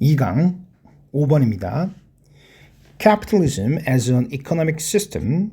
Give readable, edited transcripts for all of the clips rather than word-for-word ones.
2강 5번입니다. Capitalism as an economic system,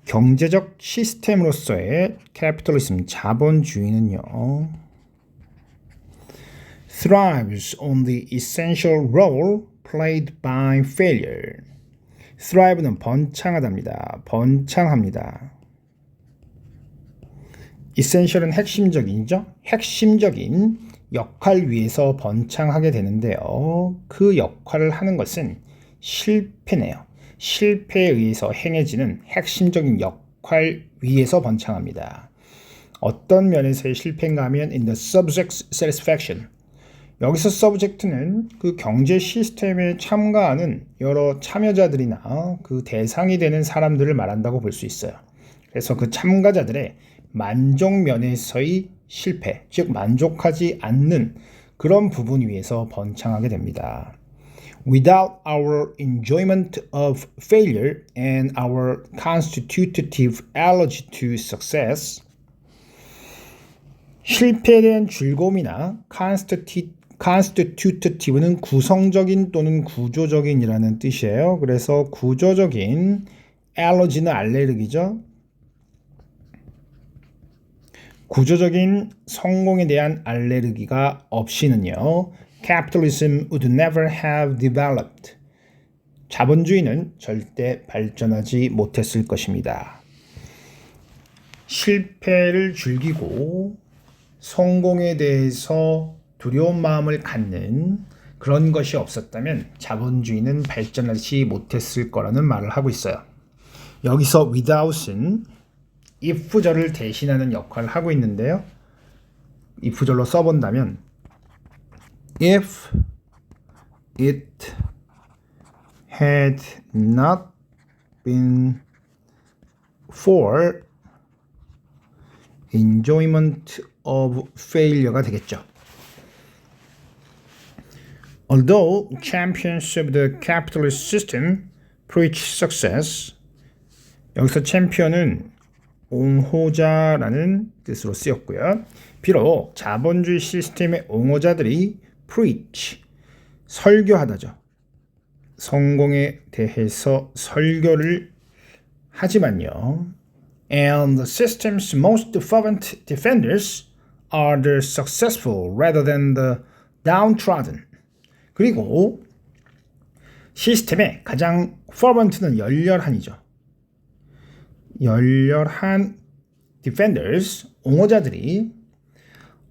경제적 시스템으로서의 capitalism, 자본주의는요, thrives on the essential role played by failure. thrive는 번창하답니다. 번창합니다. essential은 핵심적인이죠. 핵심적인 역할 위에서 번창하게 되는데요. 그 역할을 하는 것은 실패네요. 실패에 의해서 행해지는 핵심적인 역할 위에서 번창합니다. 어떤 면에서의 실패인가 하면 in the subject's satisfaction. 여기서 subject는 그 경제 시스템에 참가하는 여러 참여자들이나 그 대상이 되는 사람들을 말한다고 볼 수 있어요. 그래서 그 참가자들의 만족 면에서의 실패, 즉 만족하지 않는 그런 부분 위에서 번창하게 됩니다. Without our enjoyment of failure and our constitutive allergy to success, 실패에 대한 즐거움이나 constitutive는 구성적인 또는 구조적인이라는 뜻이에요. 그래서 구조적인 allergy는 알레르기죠. 구조적인 성공에 대한 알레르기가 없이는요, capitalism would never have developed. 자본주의는 절대 발전하지 못했을 것입니다. 실패를 즐기고 성공에 대해서 두려운 마음을 갖는 그런 것이 없었다면 자본주의는 발전하지 못했을 거라는 말을 하고 있어요. 여기서 without은 if절을 대신하는 역할을 하고 있는데요. if절로 써본다면 If it had not been for enjoyment of failure가 되겠죠. Although champions of the capitalist system preach success, 여기서 챔피언은 옹호자라는 뜻으로 쓰였고요. 비록 자본주의 시스템의 옹호자들이 preach, 설교하다죠. 성공에 대해서 설교를 하지만요. And the system's most fervent defenders are the successful rather than the downtrodden. 그리고 시스템의 가장 fervent는 열렬한이죠. 열렬한 defenders, 옹호자들이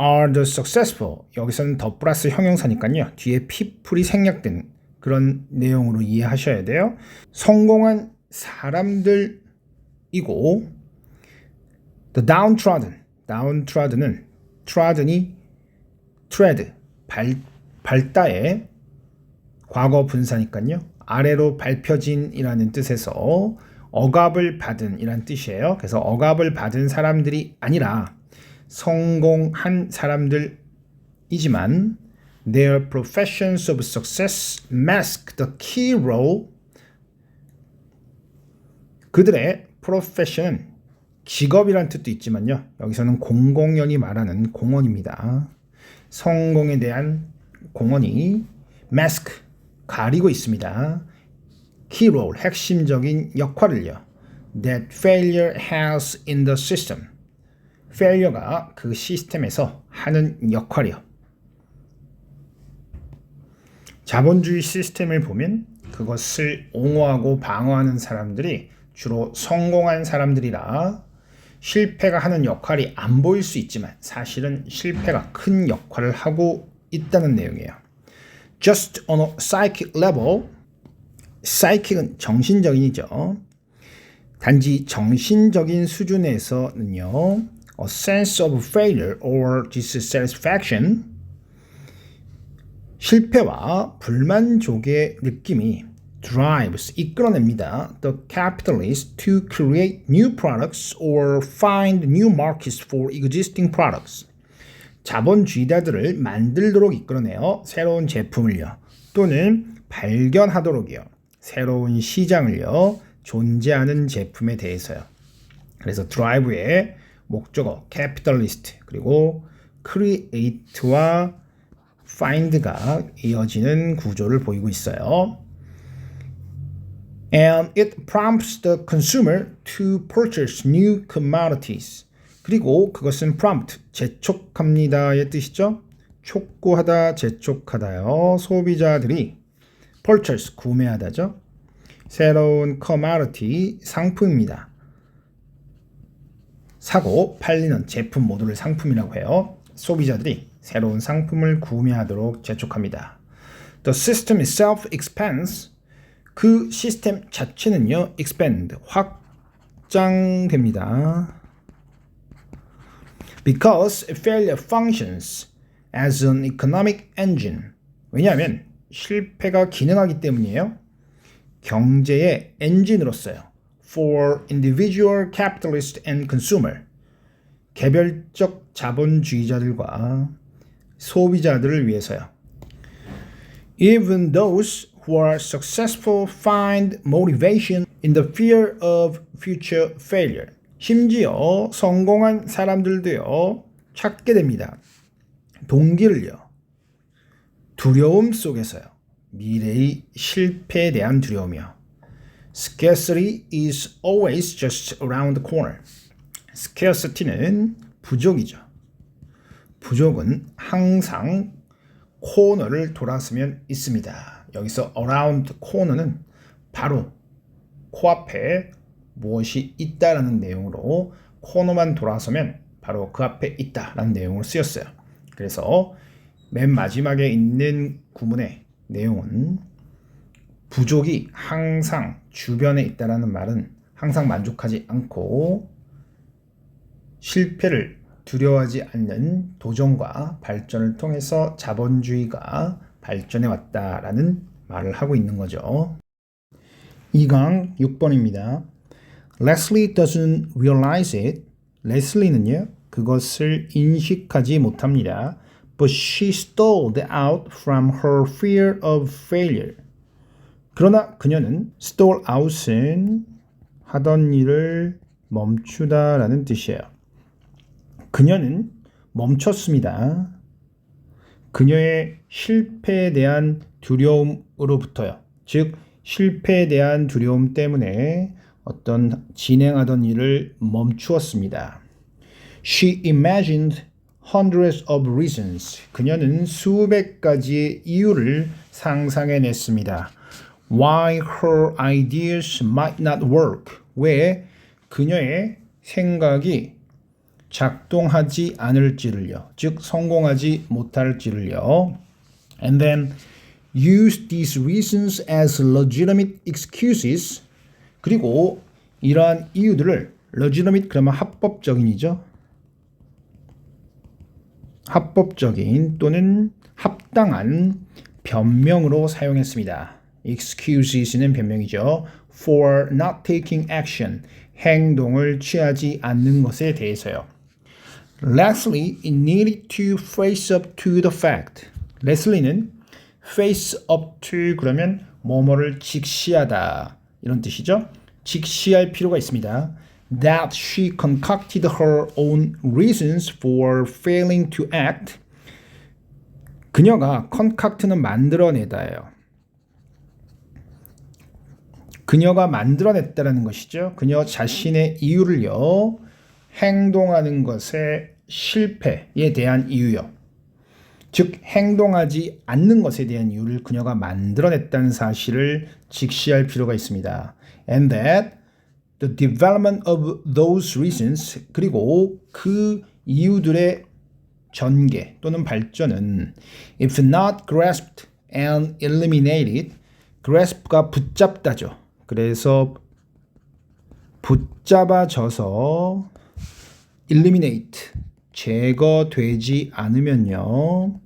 are the successful, 여기서는 더 플러스 형용사니까요. 뒤에 people이 생략된 그런 내용으로 이해하셔야 돼요. 성공한 사람들이고 the downtrodden은 trodden이 tread, 밟다의 과거 분사니까요. 아래로 밟혀진이라는 뜻에서 억압을 받은 이란 뜻이에요. 그래서 억압을 받은 사람들이 아니라 성공한 사람들이지만 their professions of success mask the key role. 그들의 profession은 직업이란 뜻도 있지만요. 여기서는 공공연히 말하는 공헌입니다. 성공에 대한 공헌이 mask, 가리고 있습니다. key role, 핵심적인 역할을요. that failure has in the system. failure가 그 시스템에서 하는 역할이요. 자본주의 시스템을 보면 그것을 옹호하고 방어하는 사람들이 주로 성공한 사람들이라 실패가 하는 역할이 안 보일 수 있지만 사실은 실패가 큰 역할을 하고 있다는 내용이에요. Just on a psychic level, psychic은 정신적인이죠. 단지 정신적인 수준에서는요, a sense of failure or dissatisfaction, 실패와 불만족의 느낌이 drives, 이끌어냅니다. The capitalists to create new products or find new markets for existing products. 자본주의자들을 만들도록 이끌어내요. 새로운 제품을요. 또는 발견하도록이요. 새로운 시장을요. 존재하는 제품에 대해서요. 그래서 drive의 목적어 capitalist 그리고 create와 find가 이어지는 구조를 보이고 있어요. And it prompts the consumer to purchase new commodities. 그리고 그것은 prompt, 재촉합니다의 뜻이죠. 촉구하다, 재촉하다요. 소비자들이 purchase, 구매하다죠. 새로운 commodity, 상품입니다. 사고, 팔리는 제품 모두를 상품이라고 해요. 소비자들이 새로운 상품을 구매하도록 재촉합니다. The system itself expands. 그 시스템 자체는요, expand, 확장됩니다. Because failure functions as an economic engine. 왜냐하면 실패가 기능하기 때문이에요. 경제의 엔진으로서요. For individual capitalist and consumer. 개별적 자본주의자들과 소비자들을 위해서요. Even those who are successful find motivation in the fear of future failure. 심지어 성공한 사람들도요, 찾게 됩니다. 동기를요, 두려움 속에서요, 미래의 실패에 대한 두려움이요. Scarcity is always just around the corner. Scarcity는 부족이죠. 부족은 항상 코너를 돌아서면 있습니다. 여기서 around corner는 바로 코앞에 무엇이 있다라는 내용으로 코너만 돌아서면 바로 그 앞에 있다라는 내용으로 쓰였어요. 그래서 맨 마지막에 있는 구문의 내용은 부족이 항상 주변에 있다라는 말은 항상 만족하지 않고 실패를 두려워하지 않는 도전과 발전을 통해서 자본주의가 발전해 왔다라는 말을 하고 있는 거죠. 2강 6번입니다. Leslie doesn't realize it. 레슬리는요, 그것을 인식하지 못합니다. But she stalled out from her fear of failure. 그러나 그녀는 stall out은 하던 일을 멈추다라는 뜻이에요. 그녀는 멈췄습니다. 그녀의 실패에 대한 두려움으로부터요. 즉 실패에 대한 두려움 때문에 어떤 진행하던 일을 멈추었습니다. She imagined hundreds of reasons. 그녀는 수백 가지의 이유를 상상해냈습니다. Why her ideas might not work. 왜 그녀의 생각이 작동하지 않을지를요. 즉 성공하지 못할지를요. And then use these reasons as legitimate excuses. 그리고 이러한 이유들을 legitimate 그러면 합법적인이죠. 합법적인 또는 합당한 변명으로 사용했습니다. excuses는 변명이죠. For not taking action. 행동을 취하지 않는 것에 대해서요. Leslie needed to face up to the fact. 레슬리는 face up to 그러면 뭐뭐를 직시하다 이런 뜻이죠. 직시할 필요가 있습니다. That she concocted her own reasons for failing to act. 그녀가 concoct는 만들어내다예요. 그녀가 만들어냈다라는 것이죠. 그녀 자신의 이유를요. 행동하는 것의 실패에 대한 이유요. 즉 행동하지 않는 것에 대한 이유를 그녀가 만들어냈다는 사실을 직시할 필요가 있습니다. And that the development of those reasons 그리고 그 이유들의 전개 또는 발전은 if not grasped and eliminated grasp가 붙잡다죠. 그래서 붙잡아져서 eliminate 제거되지 않으면요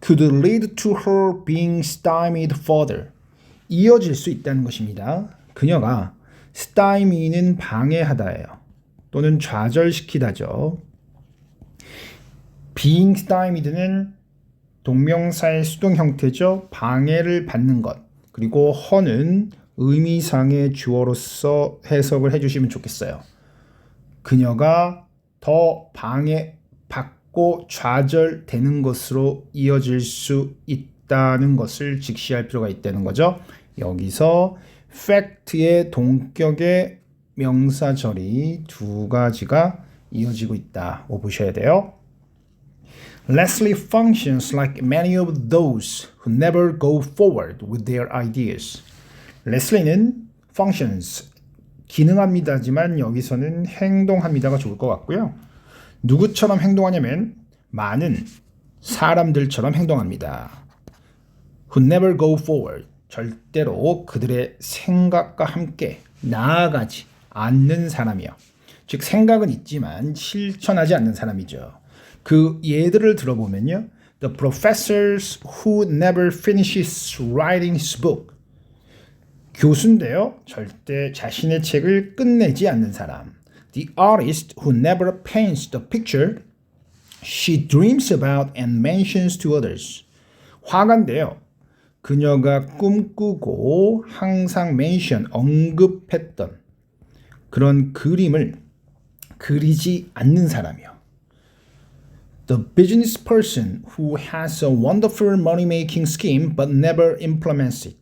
could lead to her being stymied further 이어질 수 있다는 것입니다. 그녀가 stymie는 방해하다예요. 또는 좌절시키다죠. being stymied는 동명사의 수동 형태죠. 방해를 받는 것. 그리고 her는 의미상의 주어로서 해석을 해주시면 좋겠어요. 그녀가 더 방해받고 자꾸 좌절되는 것으로 이어질 수 있다는 것을 직시할 필요가 있다는 거죠. 여기서 fact의 동격의 명사절이 두 가지가 이어지고 있다고 보셔야 돼요. Leslie functions like many of those who never go forward with their ideas. 레슬리는 functions, 기능합니다지만 여기서는 행동합니다가 좋을 것 같고요. 누구처럼 행동하냐면 많은 사람들처럼 행동합니다. Who never go forward. 절대로 그들의 생각과 함께 나아가지 않는 사람이요. 즉 생각은 있지만 실천하지 않는 사람이죠. 그 예들을 들어보면요. The professors who never finishes writing his book. 교수인데요. 절대 자신의 책을 끝내지 않는 사람. The artist who never paints the picture she dreams about and mentions to others. 화가인데요. 그녀가 꿈꾸고 항상 언급했던 그런 그림을 그리지 않는 사람이요. The business person who has a wonderful money-making scheme but never implements it.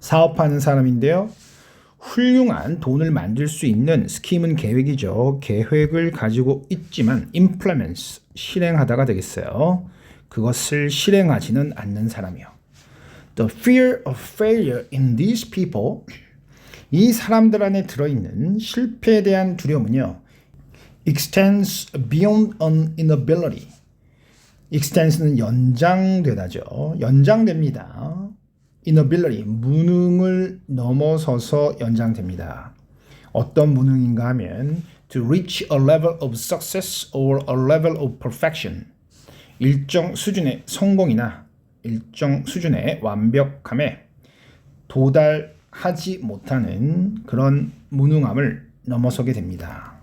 사업하는 사람인데요. 훌륭한 돈을 만들 수 있는 스킴은 계획이죠. 계획을 가지고 있지만 implements, 실행하다가 되겠어요. 그것을 실행하지는 않는 사람이요. The fear of failure in these people, 이 사람들 안에 들어있는 실패에 대한 두려움은요. extends beyond an inability. extends는 연장되다죠. 연장됩니다. inability, 무능을 넘어서서 연장됩니다. 어떤 무능인가 하면 to reach a level of success or a level of perfection. 일정 수준의 성공이나 일정 수준의 완벽함에 도달하지 못하는 그런 무능함을 넘어서게 됩니다.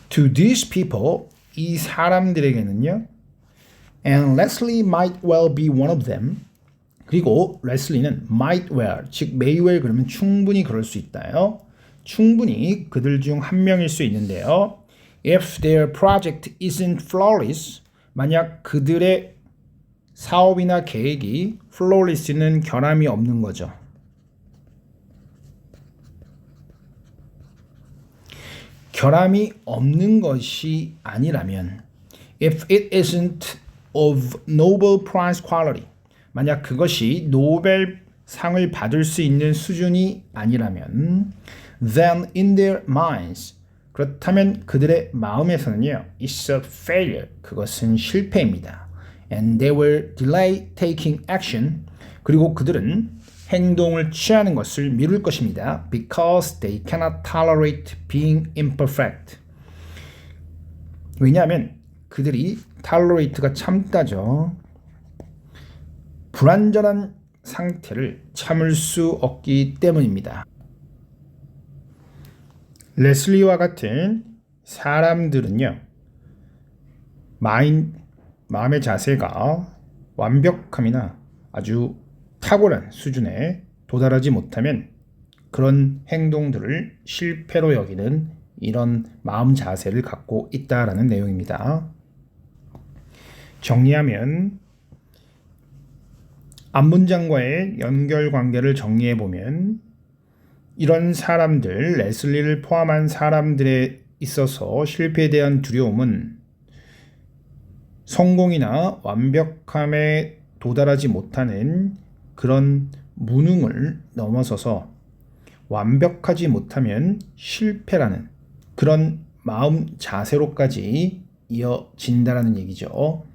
To these people, 이 사람들에게는요. And Leslie might well be one of them. 그리고 레슬리는 might well, 즉 may well 그러면 충분히 그럴 수 있다요. 충분히 그들 중 한 명일 수 있는데요. If their project isn't flawless, 만약 그들의 사업이나 계획이 flawless는 결함이 없는 거죠. 결함이 없는 것이 아니라면 if it isn't of Nobel Prize quality, 만약 그것이 노벨상을 받을 수 있는 수준이 아니라면 then in their minds, 그렇다면 그들의 마음에서는요 it's a failure, 그것은 실패입니다. and they will delay taking action, 그리고 그들은 행동을 취하는 것을 미룰 것입니다. because they cannot tolerate being imperfect. 왜냐하면 그들이 tolerate가 참다죠. 불완전한 상태를 참을 수 없기 때문입니다. 레슬리와 같은 사람들은요. 마음의 자세가 완벽함이나 아주 탁월한 수준에 도달하지 못하면 그런 행동들을 실패로 여기는 이런 마음 자세를 갖고 있다라는 내용입니다. 정리하면 앞문장과의 연결관계를 정리해보면 이런 사람들, 레슬리를 포함한 사람들에 있어서 실패에 대한 두려움은 성공이나 완벽함에 도달하지 못하는 그런 무능을 넘어서서 완벽하지 못하면 실패라는 그런 마음 자세로까지 이어진다라는 얘기죠.